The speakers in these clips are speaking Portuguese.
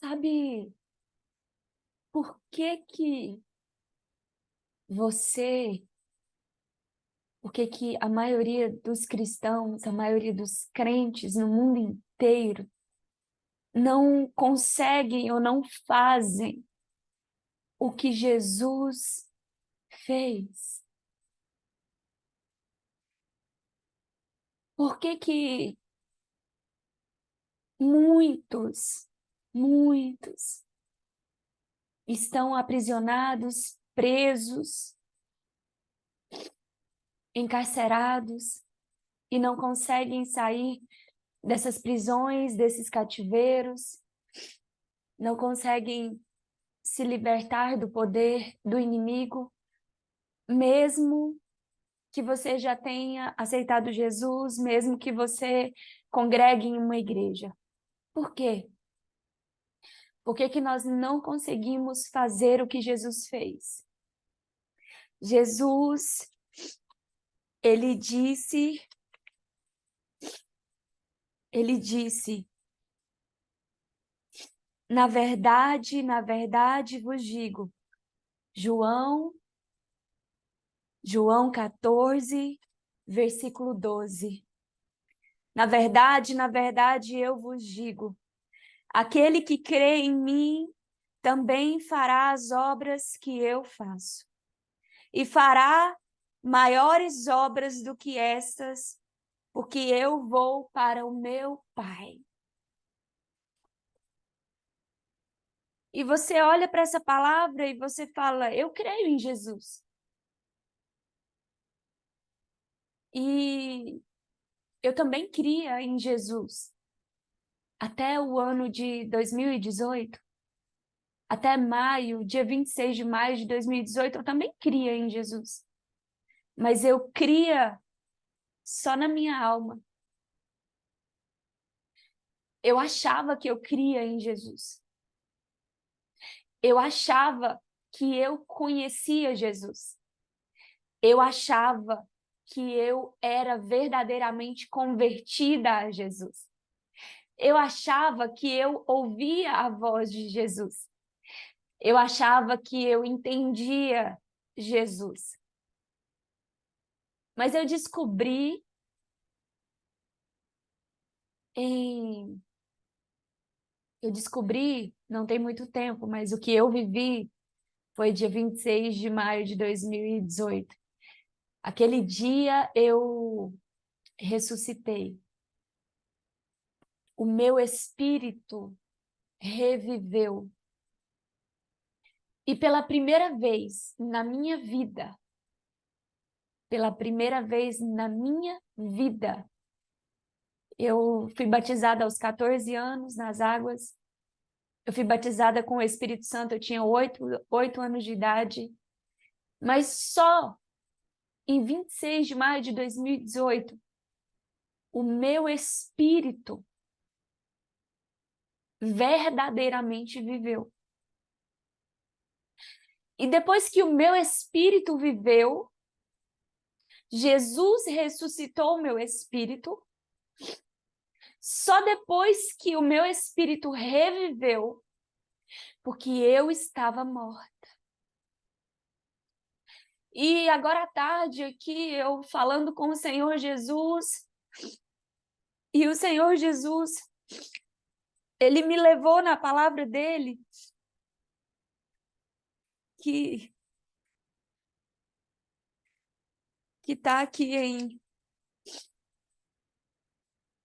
Sabe por que você, por que a maioria dos cristãos, a maioria dos crentes no mundo inteiro não conseguem ou não fazem o que Jesus fez? Por que muitos estão aprisionados, presos, encarcerados e não conseguem sair dessas prisões, desses cativeiros, não conseguem se libertar do poder do inimigo, mesmo que você já tenha aceitado Jesus, mesmo que você congregue em uma igreja? Por quê? Por que nós não conseguimos fazer o que Jesus fez? Jesus, ele disse, na verdade vos digo, João 14, versículo 12. Na verdade eu vos digo, aquele que crê em mim também fará as obras que eu faço, e fará maiores obras do que estas, porque eu vou para o meu Pai. E você olha para essa palavra e você fala, eu creio em Jesus. E eu também cria em Jesus. Até o ano de 2018, até maio, dia 26 de maio de 2018, eu também cria em Jesus. Mas eu cria só na minha alma. Eu achava que eu cria em Jesus. Eu achava que eu conhecia Jesus. Eu achava que eu era verdadeiramente convertida a Jesus. Eu achava que eu ouvia a voz de Jesus. Eu achava que eu entendia Jesus. Mas eu descobri não tem muito tempo, mas o que eu vivi foi dia 26 de maio de 2018. Aquele dia eu ressuscitei. O meu espírito reviveu. E pela primeira vez na minha vida, eu fui batizada aos 14 anos nas águas. Eu fui batizada com o Espírito Santo, eu tinha 8 anos de idade. Mas só em 26 de maio de 2018, o meu espírito verdadeiramente viveu. E depois que o meu espírito viveu, Jesus ressuscitou o meu espírito. Só depois que o meu espírito reviveu, porque eu estava morta. E agora à tarde aqui, eu falando com o Senhor Jesus, e o Senhor Jesus, ele me levou na palavra dele, que está aqui em...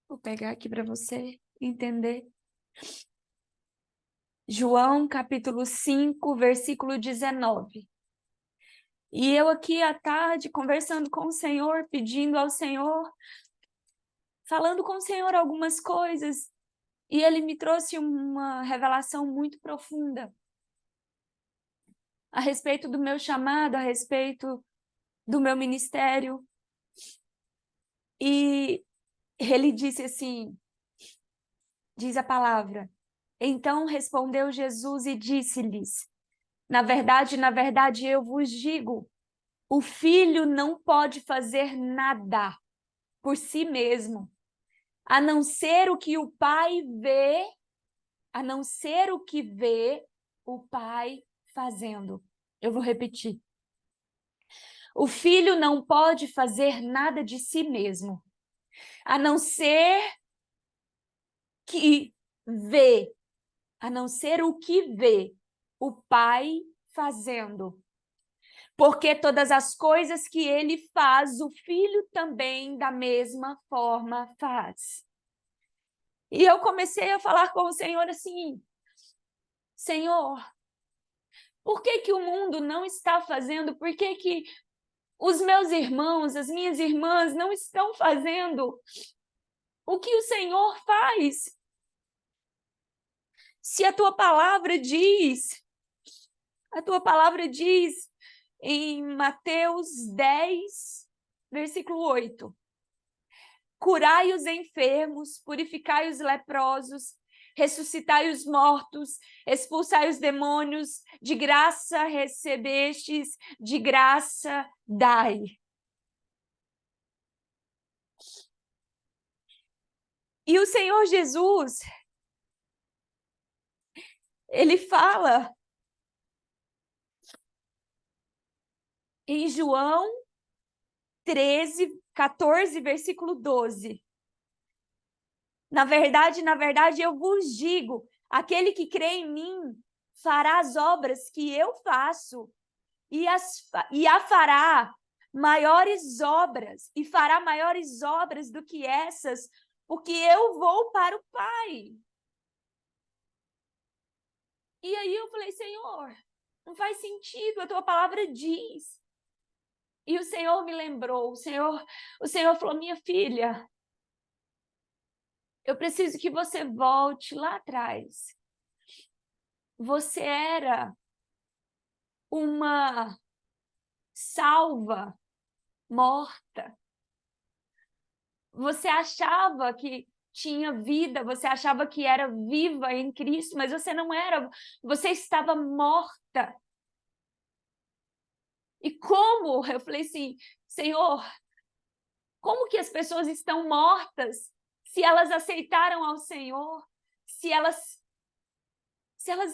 Vou pegar aqui para você entender. João, capítulo 5, versículo 19. E eu aqui à tarde, conversando com o Senhor, pedindo ao Senhor, falando com o Senhor algumas coisas, e Ele me trouxe uma revelação muito profunda a respeito do meu chamado, a respeito do meu ministério. E Ele disse assim, diz a palavra, então respondeu Jesus e disse-lhes, na verdade eu vos digo, o filho não pode fazer nada por si mesmo, a não ser o que o pai vê a não ser o que vê o Pai fazendo. Eu vou repetir. O filho não pode fazer nada de si mesmo, a não ser que vê, a não ser o que vê o Pai fazendo. Porque todas as coisas que ele faz, o filho também da mesma forma faz. E eu comecei a falar com o Senhor assim: Senhor, por que que o mundo não está fazendo? Por que que os meus irmãos, as minhas irmãs não estão fazendo o que o Senhor faz? Se a tua palavra diz em Mateus 10, versículo 8, curai os enfermos, purificai os leprosos, ressuscitai os mortos, expulsai os demônios, de graça recebestes, de graça dai. E o Senhor Jesus, ele fala em João 13, 14, versículo 12. Na verdade, eu vos digo, aquele que crê em mim fará as obras que eu faço e a fará maiores obras, e fará maiores obras do que essas, porque eu vou para o Pai. E aí eu falei, Senhor, não faz sentido, a tua palavra diz. E o Senhor me lembrou, o Senhor falou, minha filha, eu preciso que você volte lá atrás. Você era uma salva morta. Você achava que tinha vida, você achava que era viva em Cristo, mas você não era, você estava morta. E como? Eu falei assim, Senhor, como que as pessoas estão mortas se elas aceitaram ao Senhor? Se elas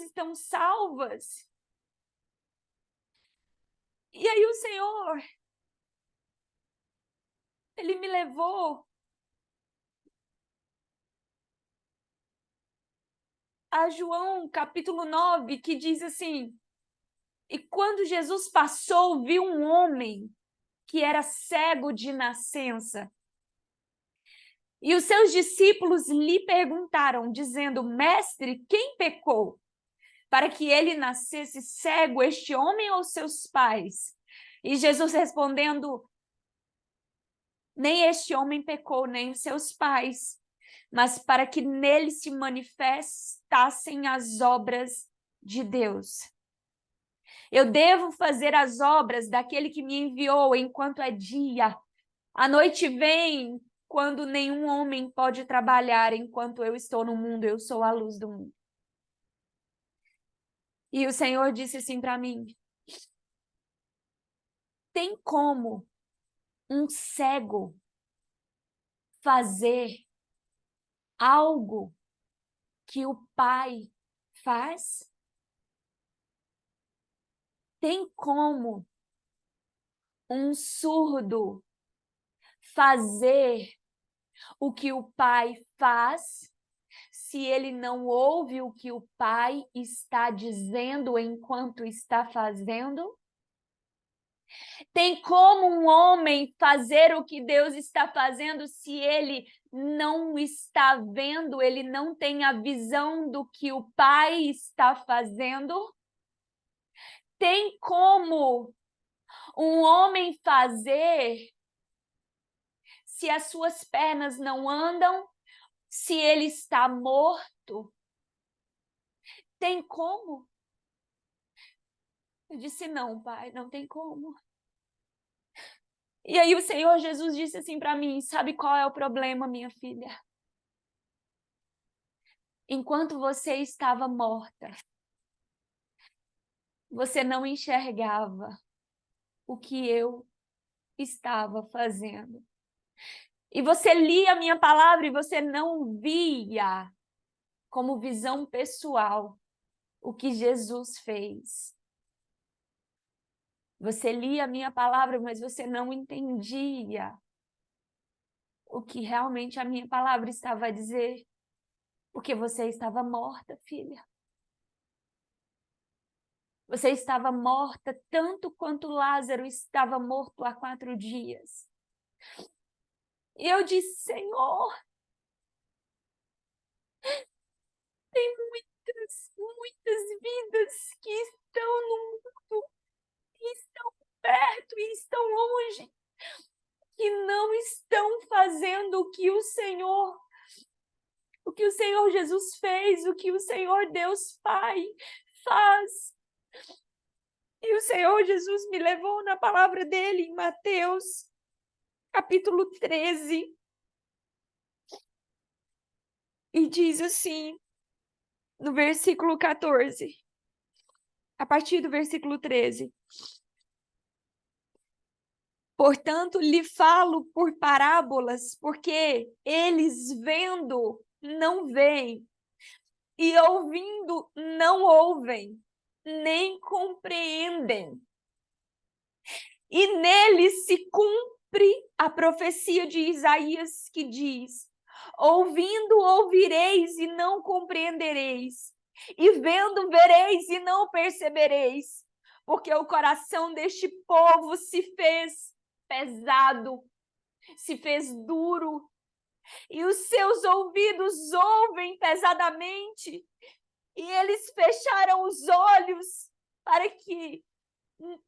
estão salvas? E aí o Senhor, ele me levou a João capítulo 9, que diz assim: e quando Jesus passou, viu um homem que era cego de nascença. E os seus discípulos lhe perguntaram, dizendo: Mestre, quem pecou para que ele nascesse cego, este homem ou seus pais? E Jesus respondendo: nem este homem pecou, nem os seus pais, mas para que nele se manifestassem as obras de Deus. Eu devo fazer as obras daquele que me enviou enquanto é dia. A noite vem quando nenhum homem pode trabalhar. Enquanto eu estou no mundo, eu sou a luz do mundo. E o Senhor disse assim para mim: tem como um cego fazer algo que o Pai faz? Tem como um surdo fazer o que o Pai faz, se ele não ouve o que o Pai está dizendo enquanto está fazendo? Tem como um homem fazer o que Deus está fazendo se ele não está vendo, ele não tem a visão do que o Pai está fazendo? Tem como um homem fazer se as suas pernas não andam, se ele está morto? Tem como? Eu disse, não, Pai, não tem como. E aí o Senhor Jesus disse assim para mim, sabe qual é o problema, minha filha? Enquanto você estava morta, você não enxergava o que eu estava fazendo. E você lia a minha palavra e você não via como visão pessoal o que Jesus fez. Você lia a minha palavra, mas você não entendia o que realmente a minha palavra estava a dizer, porque você estava morta, filha. Você estava morta tanto quanto Lázaro estava morto há 4 dias. E eu disse, Senhor, tem muitas vidas que estão no mundo, que estão perto e estão longe, que não estão fazendo o que o Senhor Jesus fez, o que o Senhor Deus Pai faz. E o Senhor Jesus me levou na palavra dele em Mateus, capítulo 13. E diz assim, no versículo 14, a partir do versículo 13. Portanto, lhe falo por parábolas, porque eles vendo não veem, e ouvindo não ouvem, nem compreendem. E nele se cumpre a profecia de Isaías que diz: ouvindo ouvireis e não compreendereis, e vendo vereis e não percebereis, porque o coração deste povo se fez pesado, se fez duro, e os seus ouvidos ouvem pesadamente, e eles fecharam os olhos para que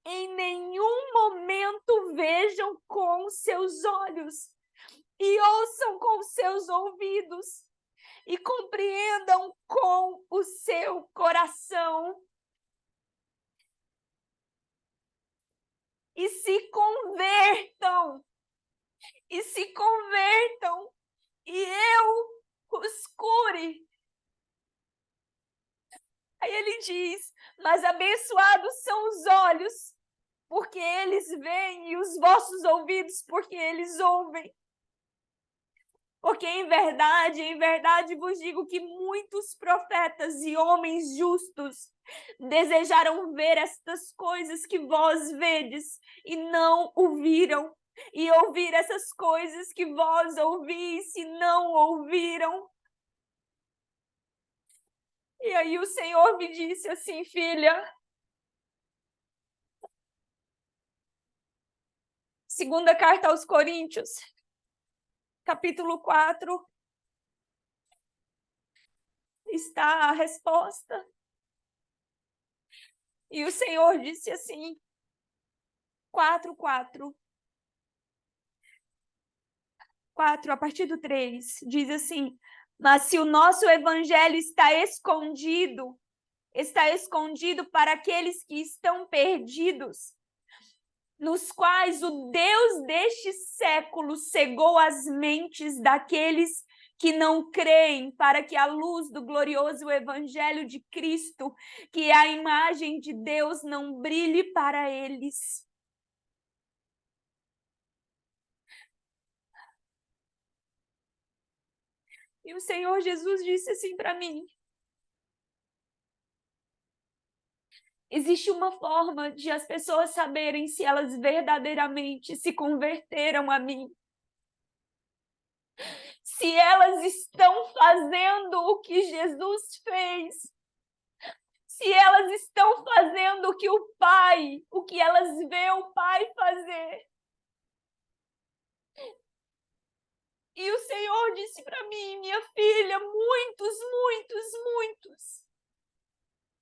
em nenhum momento vejam com seus olhos e ouçam com seus ouvidos e compreendam com o seu coração e se convertam e eu os cure. Aí ele diz, mas abençoados são os olhos, porque eles veem, e os vossos ouvidos, porque eles ouvem. Porque em verdade vos digo que muitos profetas e homens justos desejaram ver estas coisas que vós vedes e não ouviram, e ouvir essas coisas que vós ouvis e não ouviram. E aí o Senhor me disse assim, filha, segunda carta aos Coríntios, capítulo 4, está a resposta. E o Senhor disse assim, 4, a partir do 3, diz assim, mas se o nosso evangelho está escondido para aqueles que estão perdidos, nos quais o Deus deste século cegou as mentes daqueles que não creem, para que a luz do glorioso evangelho de Cristo, que é a imagem de Deus, não brilhe para eles. E o Senhor Jesus disse assim para mim, existe uma forma de as pessoas saberem se elas verdadeiramente se converteram a mim. Se elas estão fazendo o que Jesus fez. Se elas estão fazendo o que elas vê o Pai fazer. E o Senhor disse para mim, minha filha, muitos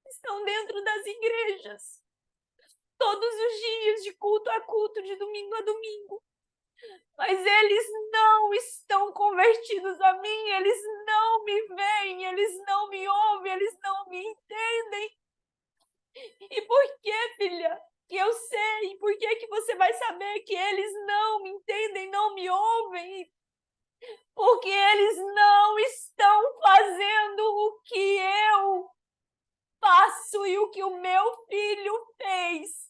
estão dentro das igrejas. Todos os dias, de culto a culto, de domingo a domingo. Mas eles não estão convertidos a mim, eles não me veem, eles não me ouvem, eles não me entendem. E por que, filha? Que eu sei, por que você vai saber que eles não me entendem, não me ouvem? Porque eles não estão fazendo o que eu faço e o que o meu filho fez.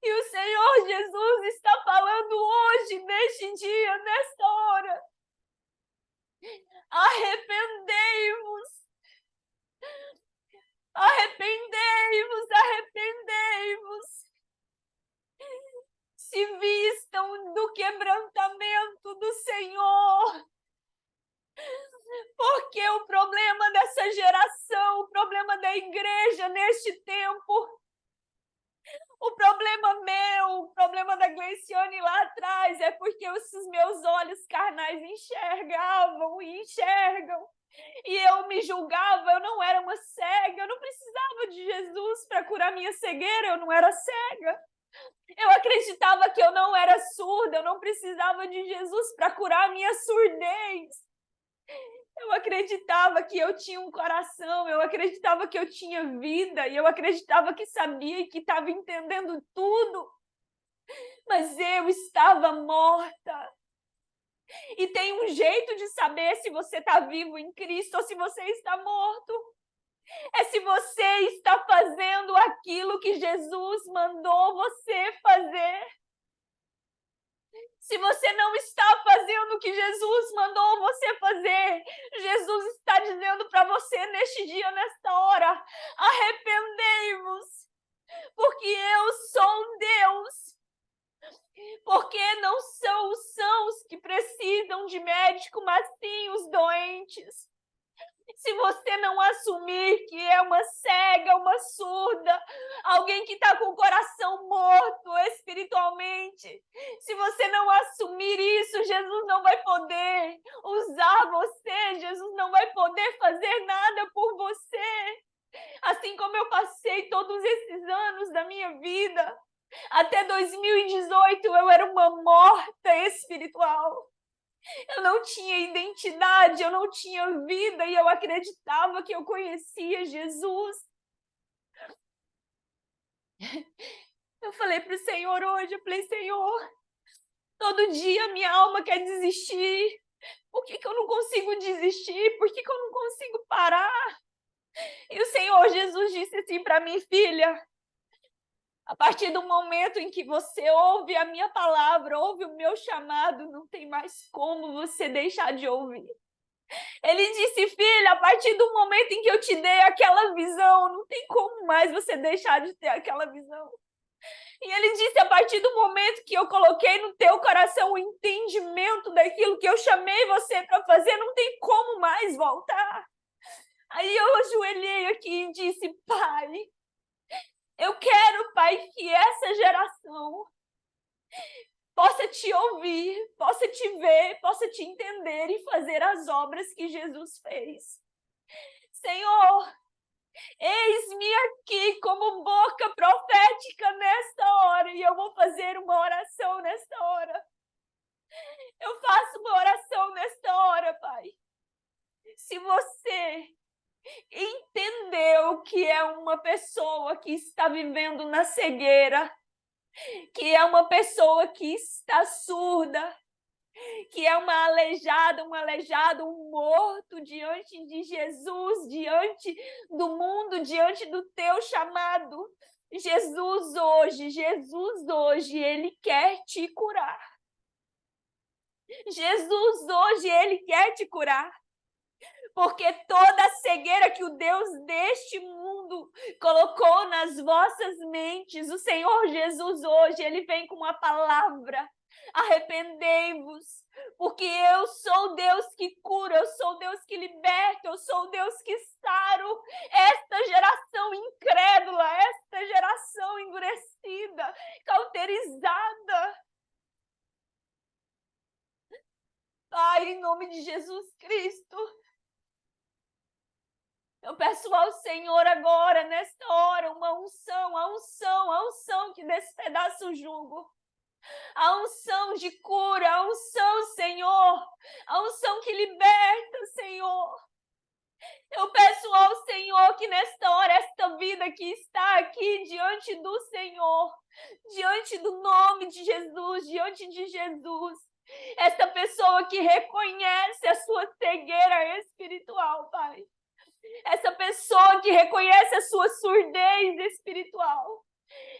E o Senhor Jesus está falando hoje, neste dia, nesta hora. Arrependam igreja neste tempo. O problema meu, o problema da Gleiciane lá atrás é porque esses meus olhos carnais enxergavam e enxergam. E eu me julgava, eu não era uma cega, eu não precisava de Jesus para curar minha cegueira, eu não era cega. Eu acreditava que eu não era surda, eu não precisava de Jesus para curar a minha surdez. Eu acreditava que eu tinha um coração, eu acreditava que eu tinha vida, e eu acreditava que sabia e que estava entendendo tudo. Mas eu estava morta. E tem um jeito de saber se você está vivo em Cristo ou se você está morto. É se você está fazendo aquilo que Jesus mandou você fazer. Se você não está fazendo o que Jesus mandou você fazer, Jesus está dizendo para você neste dia, nesta hora, arrependei-vos, porque eu sou um Deus. Porque não são os sãos que precisam de médico, mas sim os doentes. Se você não assumir que é uma cega, uma surda, alguém que está com o coração morto espiritualmente, se você não assumir isso, Jesus não vai poder usar você, Jesus não vai poder fazer nada por você. Assim como eu passei todos esses anos da minha vida, até 2018 eu era uma morta espiritual. Eu não tinha identidade, eu não tinha vida e eu acreditava que eu conhecia Jesus. Eu falei para o Senhor hoje, eu falei, Senhor, todo dia minha alma quer desistir. Por que eu não consigo desistir? Por que eu não consigo parar? E o Senhor Jesus disse assim para mim, filha, a partir do momento em que você ouve a minha palavra, ouve o meu chamado, não tem mais como você deixar de ouvir. Ele disse, filha, a partir do momento em que eu te dei aquela visão, não tem como mais você deixar de ter aquela visão. E ele disse, a partir do momento que eu coloquei no teu coração o entendimento daquilo que eu chamei você para fazer, não tem como mais voltar. Aí eu ajoelhei aqui e disse, Pai, eu quero, Pai, que essa geração possa te ouvir, possa te ver, possa te entender e fazer as obras que Jesus fez. Senhor, eis-me aqui como boca profética nesta hora e eu vou fazer uma oração nesta hora. Eu faço uma oração nesta hora, Pai. Se você entendeu que é uma pessoa que está vivendo na cegueira, que é uma pessoa que está surda, que é uma aleijada, um aleijado, um morto diante de Jesus, diante do mundo, diante do teu chamado. Jesus hoje, Ele quer te curar. Jesus hoje, Ele quer te curar. Porque toda a cegueira que o Deus deste mundo colocou nas vossas mentes, o Senhor Jesus hoje, Ele vem com uma palavra. Arrependei-vos, porque eu sou Deus que cura, eu sou Deus que liberta, eu sou Deus que saro esta geração incrédula, esta geração endurecida, cauterizada. Pai, em nome de Jesus Cristo, eu peço ao Senhor agora, nesta hora, uma unção, a unção que despedaça o jugo. A unção de cura, a unção, Senhor, a unção que liberta, Senhor. Eu peço ao Senhor que nesta hora, esta vida que está aqui diante do Senhor, diante do nome de Jesus, diante de Jesus, esta pessoa que reconhece a sua cegueira espiritual, Pai. Essa pessoa que reconhece a sua surdez espiritual.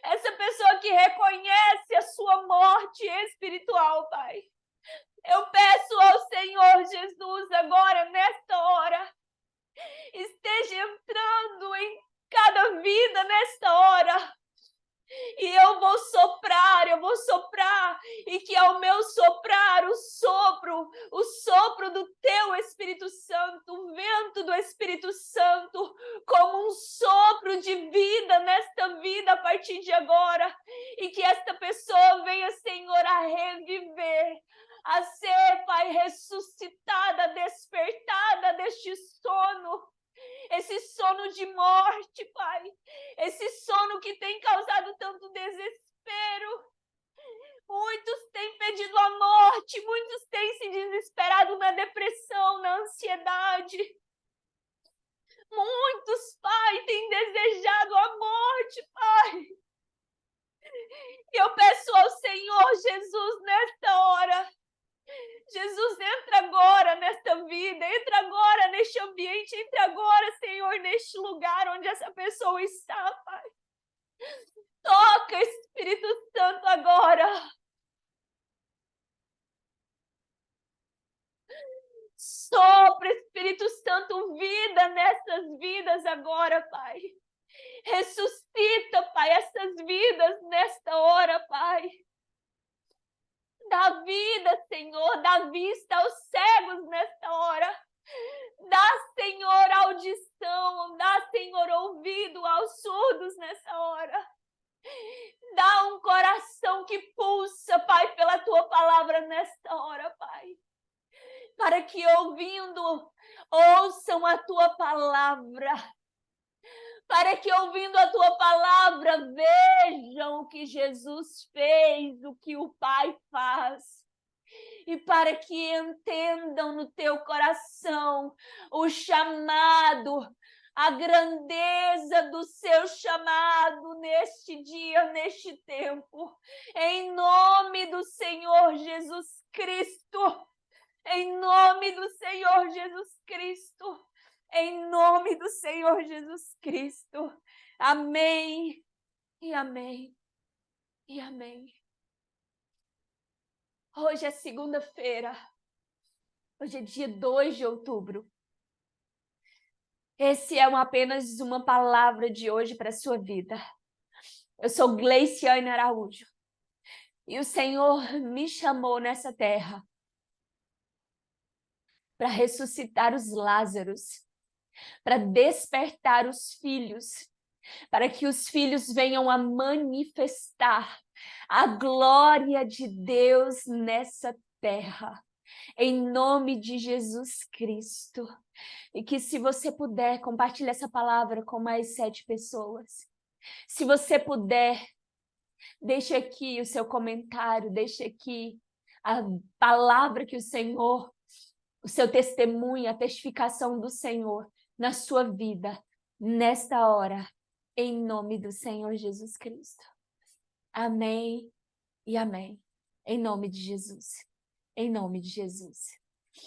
Essa pessoa que reconhece a sua morte espiritual, Pai. Eu peço ao Senhor Jesus agora, nesta hora, esteja entrando em cada vida nesta hora. E eu vou soprar, e que ao meu soprar, o sopro Senhor, o sopro do teu Espírito Santo, o vento do Espírito Santo, como um sopro de vida nesta vida a partir de agora, e que esta pessoa venha, Senhor, a reviver, a ser, Pai, ressuscitada, despertada deste sono, esse sono de morte, Pai, esse sono que tem causado tanto desespero. Muitos têm pedido a morte, muitos têm se desesperado na depressão, na ansiedade. Muitos, Pai, têm desejado a morte, Pai. E eu peço ao Senhor Jesus nesta hora, Jesus, entra agora nesta vida, entra agora neste ambiente, entra agora, Senhor, neste lugar onde essa pessoa está, Pai. Toca, Espírito Santo, agora. Sopra, Espírito Santo, vida nessas vidas agora, Pai. Ressuscita, Pai, essas vidas nesta hora, Pai. Dá vida, Senhor, dá vista aos cegos nesta hora. Dá, Senhor, audição, dá, Senhor, ouvido aos surdos nessa hora. Dá um coração que pulsa, Pai, pela Tua palavra nesta hora, Pai. Para que ouvindo, ouçam a Tua palavra. Para que ouvindo a Tua palavra, vejam o que Jesus fez, o que o Pai faz. E para que entendam no Teu coração o chamado, a grandeza do Seu chamado neste dia, neste tempo. Em nome do Senhor Jesus Cristo. Em nome do Senhor Jesus Cristo. Em nome do Senhor Jesus Cristo. Amém. E amém. E amém. Hoje é segunda-feira. Hoje é dia 2 de outubro. Esse é apenas uma palavra de hoje para a sua vida. Eu sou Gleiciane Araújo. E o Senhor me chamou nessa terra para ressuscitar os Lázaros, para despertar os filhos, para que os filhos venham a manifestar a glória de Deus nessa terra. Em nome de Jesus Cristo. E que se você puder, compartilhe essa palavra com mais 7 pessoas. Se você puder, deixe aqui o seu comentário, deixe aqui a palavra que o Senhor, o seu testemunho, a testificação do Senhor na sua vida, nesta hora, em nome do Senhor Jesus Cristo. Amém e amém. Em nome de Jesus. Em nome de Jesus.